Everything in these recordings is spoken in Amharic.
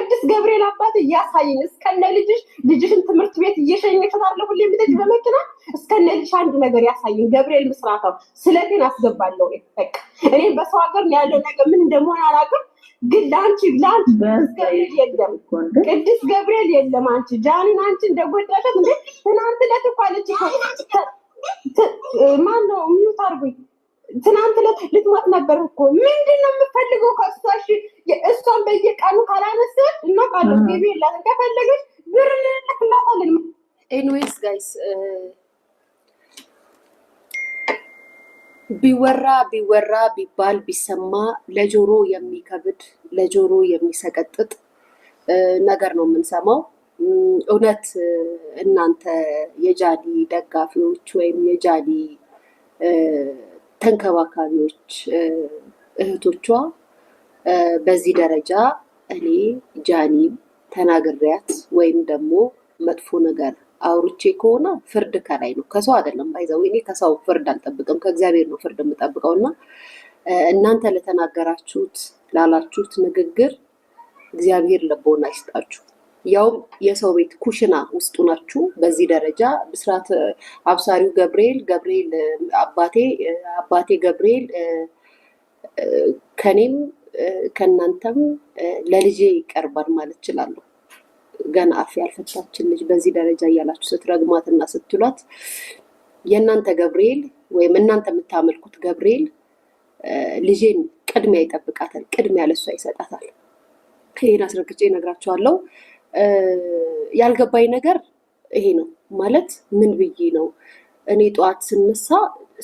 ቅዱስ ገብርኤል አባት እያሳይን እስከነ ልጅሽን ትምህርት ቤት እየሸኘሻት አለ ሁሌ የምትሄጂ በመኪና እስከነ ልጅሽ አንድ ነገር ያሳይን ገብርኤል ምስራታው ስለቴን አስገባለሁ። በቃ እኔ በሰው ሀገር ያለው ነገር ምን እንደሆነ አላውቅም፣ ግን ለአንቺ ገብርኤል የለም፣ ቅዱስ ገብርኤል የለም። አንቺ ጃኒን አንቺ እንደጎዳሻት እንዴ ትናንት ዕለት እኮ አለች ማነው ሚዩት አድርጉኝ ትናንት ዕለት ልትሞት ነበር እኮ ምንድነው የምፈልገው ከሷ? እሺ እሷን በየቀኑ ካላነሳት እና ካለው ገቢ የላትም ከፈለገች ብር ልክላታለን። ኤኒዌይስ ጋይስ ቢወራ ቢባል ቢሰማ ለጆሮ የሚከብድ ለጆሮ የሚሰቀጥጥ ነገር ነው የምንሰማው። እውነት እናንተ የጃኒ ደጋፊዎች ወይም የጃኒ ተንከባካቢዎች እህቶቿ በዚህ ደረጃ እኔ ጃኒ ተናግሬያት ወይም ደግሞ መጥፎ ነገር አውርቼ ከሆነ ፍርድ ከላይ ነው፣ ከሰው አይደለም። ባይዘው እኔ ከሰው ፍርድ አልጠብቅም፣ ከእግዚአብሔር ነው ፍርድ የምጠብቀው። እና እናንተ ለተናገራችሁት ላላችሁት ንግግር እግዚአብሔር ልቦና ይስጣችሁ። ያውም የሰው ቤት ኩሽና ውስጡ ናችሁ። በዚህ ደረጃ ብስራት አብሳሪው ገብርኤል አባቴ ገብርኤል ከኔም ከእናንተም ለልጄ ይቀርባል ማለት እችላለሁ። ገና አፍ ያልፈታችን ልጅ በዚህ ደረጃ እያላችሁ ስትረግማትና ስትሏት የእናንተ ገብርኤል ወይም እናንተ የምታመልኩት ገብርኤል ልጄን ቅድሚያ ይጠብቃታል፣ ቅድሚያ ለሷ ይሰጣታል። ይሄን አስረግጬ እነግራችኋለሁ። ያልገባኝ ነገር ይሄ ነው ማለት ምን ብዬ ነው እኔ ጠዋት ስነሳ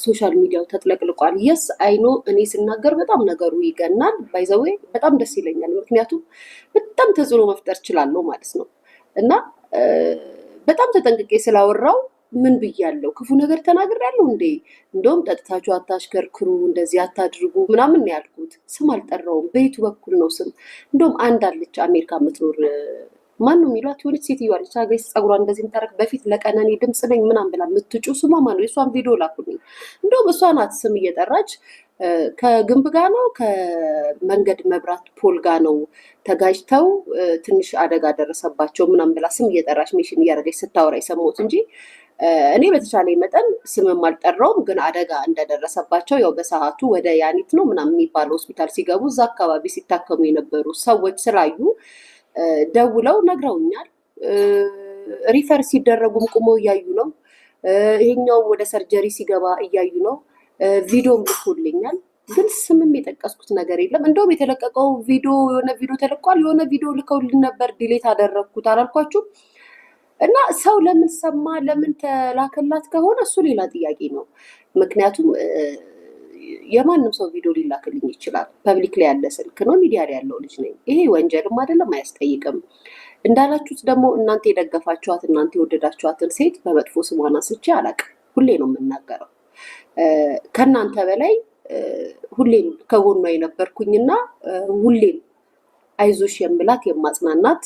ሶሻል ሚዲያው ተጥለቅልቋል። የስ አይኖ እኔ ስናገር በጣም ነገሩ ይገናል፣ ባይዘዌ በጣም ደስ ይለኛል። ምክንያቱም በጣም ተጽዕኖ መፍጠር እችላለሁ ማለት ነው። እና በጣም ተጠንቅቄ ስላወራው ምን ብያለሁ? ክፉ ነገር ተናግሬያለሁ እንዴ? እንደውም ጠጥታችሁ አታሽከርክሩ፣ እንደዚህ አታድርጉ ምናምን ያልኩት። ስም አልጠራውም፣ በየቱ በኩል ነው ስም? እንደውም አንድ አለች አሜሪካ የምትኖር ማን ነው የሚሏት የሆነች ሴትዮ አለች፣ አገስ ጸጉሯ እንደዚህ የምታረግ በፊት ለቀነኔ ድምፅ ነኝ ምናምን ብላ የምትጩ ስሟ ማን ነው? የእሷን ቪዲዮ ላኩልኝ። እንደውም እሷ ናት ስም እየጠራች ከግንብ ጋ ነው ከመንገድ መብራት ፖል ጋ ነው ተጋጅተው ትንሽ አደጋ ደረሰባቸው ምናምን ብላ ስም እየጠራች ሜሽን እያደረገች ስታወራ የሰማሁት እንጂ እኔ በተቻለ መጠን ስምም አልጠራውም። ግን አደጋ እንደደረሰባቸው ያው በሰዓቱ ወደ ያኒት ነው ምናምን የሚባለው ሆስፒታል ሲገቡ እዛ አካባቢ ሲታከሙ የነበሩ ሰዎች ስላዩ ደውለው ነግረውኛል። ሪፈር ሲደረጉም ቁመው እያዩ ነው። ይሄኛው ወደ ሰርጀሪ ሲገባ እያዩ ነው። ቪዲዮም ልኮልኛል። ግን ስምም የጠቀስኩት ነገር የለም። እንደውም የተለቀቀው ቪዲዮ የሆነ ቪዲዮ ተለቋል። የሆነ ቪዲዮ ልከውልን ነበር፣ ዲሌት አደረግኩት አላልኳችሁም? እና ሰው ለምን ሰማ ለምን ተላከላት ከሆነ እሱ ሌላ ጥያቄ ነው። ምክንያቱም የማንም ሰው ቪዲዮ ሊላክልኝ ይችላል። ፐብሊክ ላይ ያለ ስልክ ነው፣ ሚዲያ ላይ ያለው ልጅ ነኝ። ይሄ ወንጀልም አይደለም፣ አያስጠይቅም። እንዳላችሁት ደግሞ እናንተ የደገፋችኋት እናንተ የወደዳችኋትን ሴት በመጥፎ ስሟን አንስቼ አላውቅም። ሁሌ ነው የምናገረው። ከእናንተ በላይ ሁሌም ከጎኗ የነበርኩኝና ሁሌም አይዞሽ የምላት የማጽናናት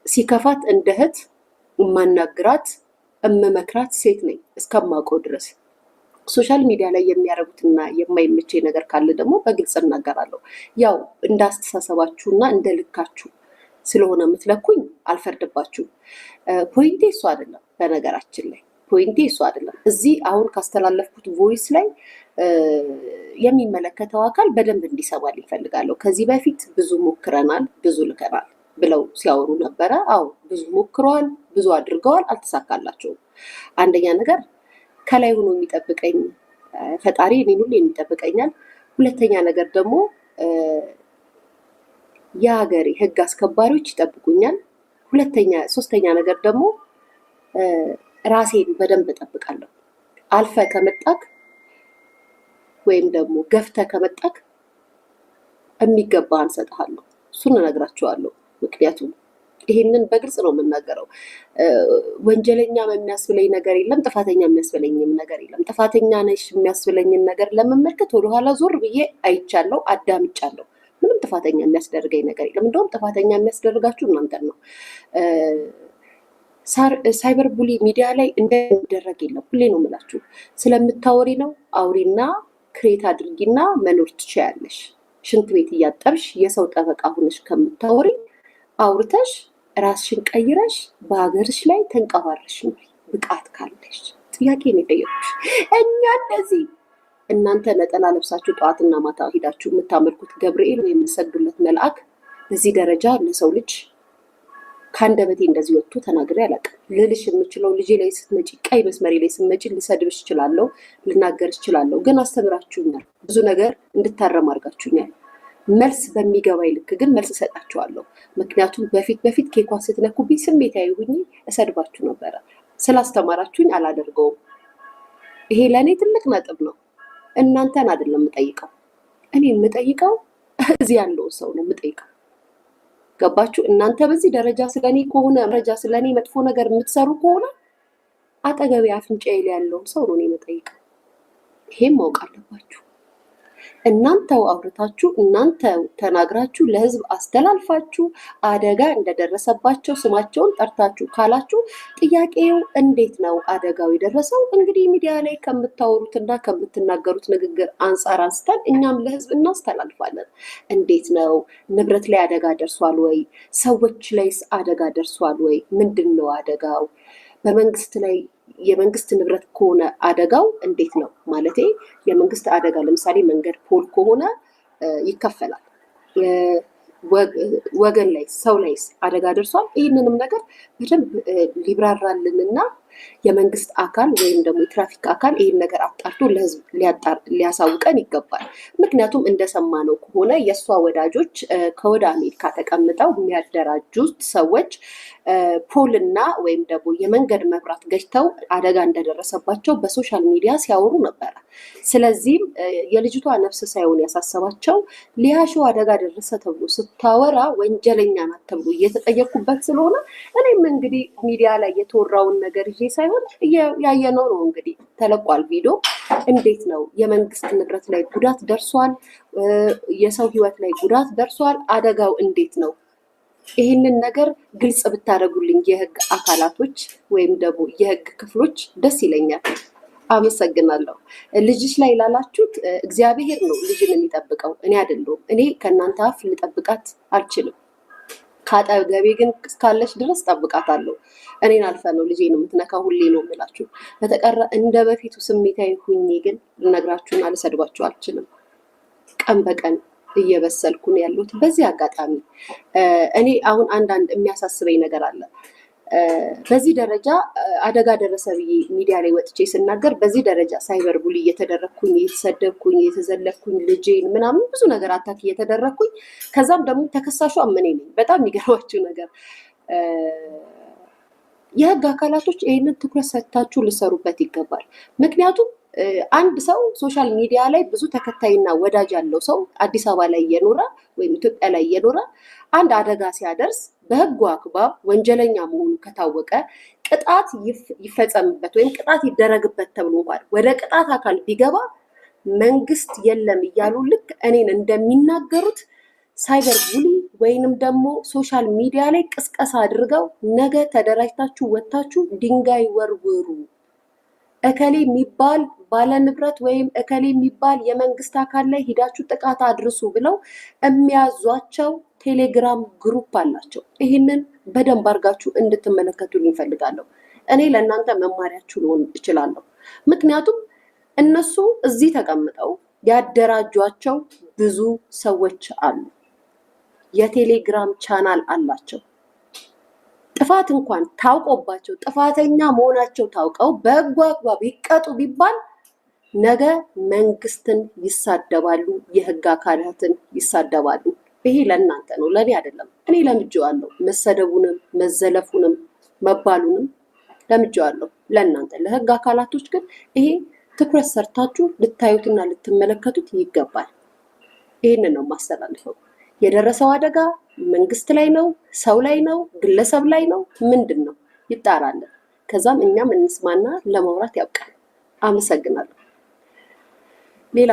ሲከፋት እንደ እህት የማናግራት የምመክራት ሴት ነኝ እስከማውቀው ድረስ። ሶሻል ሚዲያ ላይ የሚያደርጉትና የማይመቸኝ ነገር ካለ ደግሞ በግልጽ እናገራለሁ። ያው እንዳስተሳሰባችሁና እንደ ልካችሁ ስለሆነ የምትለኩኝ አልፈርድባችሁም። ፖይንቴ እሱ አይደለም። በነገራችን ላይ ፖይንቴ እሱ አይደለም። እዚህ አሁን ካስተላለፍኩት ቮይስ ላይ የሚመለከተው አካል በደንብ እንዲሰማል ይፈልጋለሁ። ከዚህ በፊት ብዙ ሞክረናል፣ ብዙ ልከናል ብለው ሲያወሩ ነበረ። አዎ ብዙ ሞክረዋል፣ ብዙ አድርገዋል፣ አልተሳካላቸውም። አንደኛ ነገር ከላይ ሆኖ የሚጠብቀኝ ፈጣሪ እኔን ሁሌ የሚጠብቀኛል። ሁለተኛ ነገር ደግሞ የሀገሬ ሕግ አስከባሪዎች ይጠብቁኛል። ሶስተኛ ነገር ደግሞ ራሴን በደንብ እጠብቃለሁ። አልፈ ከመጣክ ወይም ደግሞ ገፍተ ከመጣክ የሚገባህን እሰጥሃለሁ። እሱን እነግራችኋለሁ። ምክንያቱም ይሄንን በግልጽ ነው የምናገረው። ወንጀለኛ የሚያስብለኝ ነገር የለም፣ ጥፋተኛ የሚያስብለኝም ነገር የለም። ጥፋተኛ ነሽ የሚያስብለኝን ነገር ለመመልከት ወደኋላ ዞር ብዬ አይቻለሁ፣ አዳምጫለሁ። ምንም ጥፋተኛ የሚያስደርገኝ ነገር የለም። እንደውም ጥፋተኛ የሚያስደርጋችሁ እናንተን ነው። ሳይበር ቡሊ ሚዲያ ላይ እንደሚደረግ የለም። ሁሌ ነው የምላችሁ። ስለምታወሪ ነው አውሪና ክሬት አድርጊና መኖር ትችያለሽ። ሽንት ቤት እያጠብሽ የሰው ጠበቃ ሆነሽ ከምታወሪ አውርተሽ ራስሽን ቀይረሽ በሀገርሽ ላይ ተንቀባረሽ ነው ብቃት ካለሽ? ጥያቄ ነው የጠየቁሽ። እኛ እንደዚህ እናንተ ነጠላ ለብሳችሁ ጠዋትና ማታ ሄዳችሁ የምታመልኩት ገብርኤል ወይ የምትሰግዱለት መልአክ በዚህ ደረጃ ለሰው ልጅ ከአንደበቴ እንደዚህ ወጥቶ ተናግሬ አላውቅም። ልልሽ የምችለው ልጄ ላይ ስትመጪ፣ ቀይ መስመሬ ላይ ስትመጪ ልሰድብሽ እችላለሁ፣ ልናገርሽ እችላለሁ። ግን አስተምራችሁኛል፣ ብዙ ነገር እንድታረም አድርጋችሁኛል። መልስ በሚገባኝ ልክ ግን መልስ እሰጣችኋለሁ። ምክንያቱም በፊት ኬኳን ስትነኩብኝ ስሜታዊ ሁኜ እሰድባችሁ ነበረ። ስላስተማራችሁኝ አላደርገውም። ይሄ ለእኔ ትልቅ ነጥብ ነው። እናንተን አይደለም የምጠይቀው፣ እኔ የምጠይቀው እዚህ ያለውን ሰው ነው የምጠይቀው። ገባችሁ? እናንተ በዚህ ደረጃ ስለኔ ከሆነ ደረጃ ስለኔ መጥፎ ነገር የምትሰሩ ከሆነ አጠገቤ አፍንጫዬ ላይ ያለውን ሰው ነው እኔ የምጠይቀው። ይሄም ማወቅ አለባችሁ። እናንተው አውርታችሁ እናንተው ተናግራችሁ ለህዝብ አስተላልፋችሁ አደጋ እንደደረሰባቸው ስማቸውን ጠርታችሁ ካላችሁ ጥያቄው እንዴት ነው አደጋው የደረሰው? እንግዲህ ሚዲያ ላይ ከምታወሩትና ከምትናገሩት ንግግር አንጻር አንስተን እኛም ለህዝብ እናስተላልፋለን። እንዴት ነው? ንብረት ላይ አደጋ ደርሷል ወይ? ሰዎች ላይስ አደጋ ደርሷል ወይ? ምንድን ነው አደጋው? በመንግስት ላይ የመንግስት ንብረት ከሆነ አደጋው እንዴት ነው? ማለቴ የመንግስት አደጋ ለምሳሌ መንገድ ፖል ከሆነ ይከፈላል። ወገን ላይ ሰው ላይስ አደጋ ደርሷል? ይህንንም ነገር በደንብ ሊብራራልንና የመንግስት አካል ወይም ደግሞ የትራፊክ አካል ይህን ነገር አጣርቶ ለህዝብ ሊያሳውቀን ይገባል። ምክንያቱም እንደሰማነው ከሆነ የእሷ ወዳጆች ከወደ አሜሪካ ተቀምጠው የሚያደራጁት ሰዎች ፖልና ወይም ደግሞ የመንገድ መብራት ገጭተው አደጋ እንደደረሰባቸው በሶሻል ሚዲያ ሲያወሩ ነበረ። ስለዚህም የልጅቷ ነፍስ ሳይሆን ያሳሰባቸው ሊያሾ አደጋ ደረሰ ተብሎ ስታወራ ወንጀለኛ ናት ተብሎ እየተጠየቁበት ስለሆነ እኔም እንግዲህ ሚዲያ ላይ የተወራውን ነገር ይዤ ሳይሆን ያየነው ነው። እንግዲህ ተለቋል ቪዲዮ። እንዴት ነው የመንግስት ንብረት ላይ ጉዳት ደርሷል፣ የሰው ህይወት ላይ ጉዳት ደርሷል። አደጋው እንዴት ነው? ይህንን ነገር ግልጽ ብታደርጉልኝ የህግ አካላቶች ወይም ደግሞ የህግ ክፍሎች ደስ ይለኛል። አመሰግናለሁ። ልጅሽ ላይ ላላችሁት እግዚአብሔር ነው ልጅን የሚጠብቀው፣ እኔ አይደለሁም። እኔ ከእናንተ አፍ ልጠብቃት አልችልም። ከአጠገቤ ግን እስካለች ድረስ ጠብቃታለሁ። እኔን አልፈ ነው ልጄን የምትነካ ሁሌ ነው የምላችሁ። በተቀረ እንደ በፊቱ ስሜታዊ ሁኜ ግን ልነግራችሁና ልሰድባችሁ አልችልም። ቀን በቀን እየበሰልኩ ነው ያለሁት። በዚህ አጋጣሚ እኔ አሁን አንዳንድ የሚያሳስበኝ ነገር አለ። በዚህ ደረጃ አደጋ ደረሰ ብዬ ሚዲያ ላይ ወጥቼ ስናገር በዚህ ደረጃ ሳይበር ቡሊ እየተደረግኩኝ፣ እየተሰደብኩኝ፣ እየተዘለፍኩኝ፣ ልጄን ምናምን ብዙ ነገር አታክ እየተደረግኩኝ፣ ከዛም ደግሞ ተከሳሹ እኔ ነኝ። በጣም የሚገርማችሁ ነገር የህግ አካላቶች ይህንን ትኩረት ሰጥታችሁ ልሰሩበት ይገባል። ምክንያቱም አንድ ሰው ሶሻል ሚዲያ ላይ ብዙ ተከታይና ወዳጅ ያለው ሰው አዲስ አበባ ላይ እየኖረ ወይም ኢትዮጵያ ላይ እየኖረ አንድ አደጋ ሲያደርስ በህጉ አግባብ ወንጀለኛ መሆኑ ከታወቀ ቅጣት ይፈጸምበት ወይም ቅጣት ይደረግበት ተብሎ እንኳን ወደ ቅጣት አካል ቢገባ መንግስት የለም እያሉ ልክ እኔን እንደሚናገሩት ሳይበር ቡሊ ወይንም ደግሞ ሶሻል ሚዲያ ላይ ቅስቀሳ አድርገው ነገ ተደራጅታችሁ ወጥታችሁ ድንጋይ ወርውሩ፣ እከሌ የሚባል ባለንብረት ወይም እከሌ የሚባል የመንግስት አካል ላይ ሂዳችሁ ጥቃት አድርሱ ብለው የሚያዟቸው ቴሌግራም ግሩፕ አላቸው። ይህንን በደንብ አድርጋችሁ እንድትመለከቱልኝ እፈልጋለሁ። እኔ ለእናንተ መማሪያችሁ ልሆን እችላለሁ። ምክንያቱም እነሱ እዚህ ተቀምጠው ያደራጇቸው ብዙ ሰዎች አሉ። የቴሌግራም ቻናል አላቸው። ጥፋት እንኳን ታውቆባቸው ጥፋተኛ መሆናቸው ታውቀው በህጉ አግባብ ይቀጡ ቢባል ነገ መንግስትን ይሳደባሉ፣ የህግ አካላትን ይሳደባሉ። ይሄ ለእናንተ ነው፣ ለእኔ አይደለም። እኔ ለምጄዋለሁ፣ መሰደቡንም መዘለፉንም መባሉንም ለምጄዋለሁ። ለእናንተ ለህግ አካላቶች ግን ይሄ ትኩረት ሰርታችሁ ልታዩትና ልትመለከቱት ይገባል። ይህንን ነው የማስተላልፈው። የደረሰው አደጋ መንግስት ላይ ነው፣ ሰው ላይ ነው፣ ግለሰብ ላይ ነው፣ ምንድን ነው? ይጣራለን። ከዛም እኛም እንስማና ለማውራት ያብቃል። አመሰግናለሁ። ሌላ